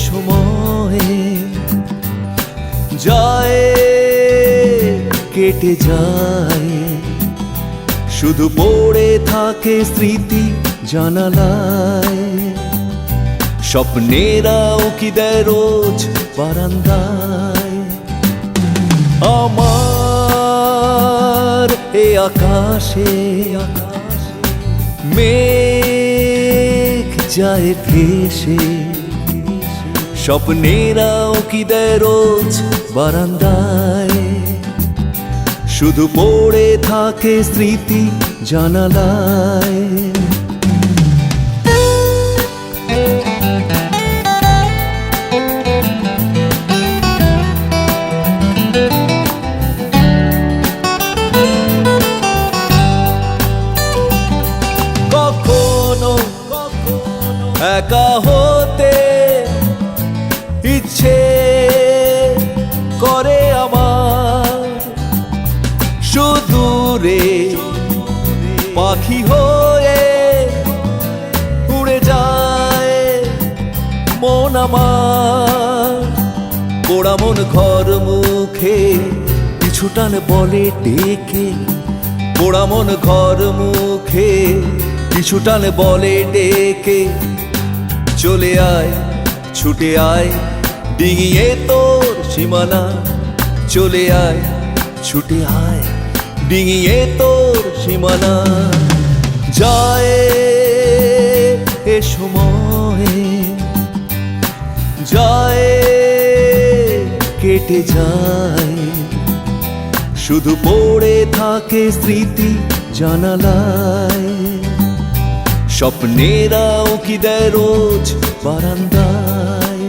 সময়ে যায় কেটে যায়, শুধু পড়ে থাকে স্মৃতি জানালায়। স্বপ্নেরাও কি দেয় রোজ বারান্দায়। আমার এ আকাশে মেঘ যায় ভেসে, স্বপ্নেরাও কি দেয় রোজ বারান্দায়, শুধু পড়ে থাকে স্মৃতি জানালায়। কখনো একা হতে ইচ্ছে করে আমার, সুদূরে পাখি হয়ে উড়ে যায় মন আমার। পোড়া মন ঘর মুখে পিছু টান বলে ডেকে, পোড়া মন ঘর মুখে পিছু টান বলে ডেকে। চলে আয় ছুটে আয় ডিঙিয়ে তোর সীমানা, চলে আয় ছুটে আয় ডিঙিয়ে তোর সীমানা। যায় এ সময়ে যায় কেটে যায়, শুধু পড়ে থাকে স্মৃতি জানালায়। স্বপ্নেরাও কি দেয় রোজ বারান্দায়।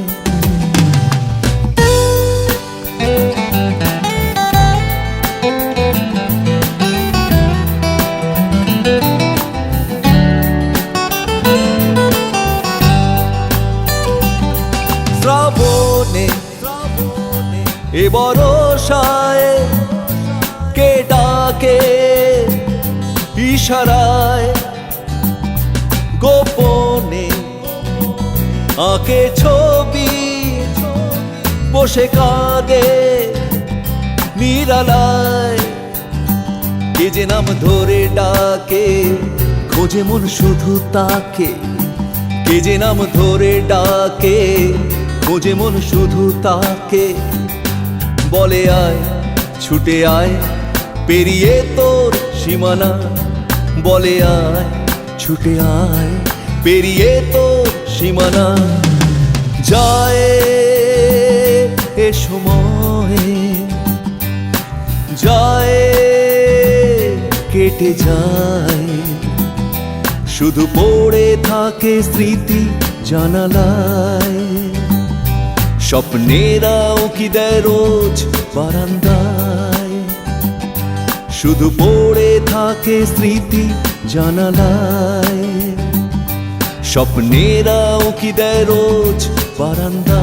শ্রাবণে এ বরষায় কে ডাকে ইশারায়, গোপনে আঁকে ছবি বসে কাঁদে নিরালায়। কে যে নাম ধরে ডাকে খোঁজে মন শুধু তাকে, কে যে নাম ধরে ডাকে খোঁজে মন শুধু তাকে। বলে আয় ছুটে আয় পেরিয়ে তোর সীমানা, বলে আয় ছুটে আয় পেরিয়ে তোর সীমানা। যায় এ সময়ে যায় কেটে যায়, শুধু পড়ে থাকে স্মৃতি জানালায়। স্বপ্নেরাও কি দেয় রোজ বারান্দায়, শুধু পড়ে থাকে স্মৃতি জানালায়। স্বপ্নেরাও কি দেয় রোজ বারান্দায়।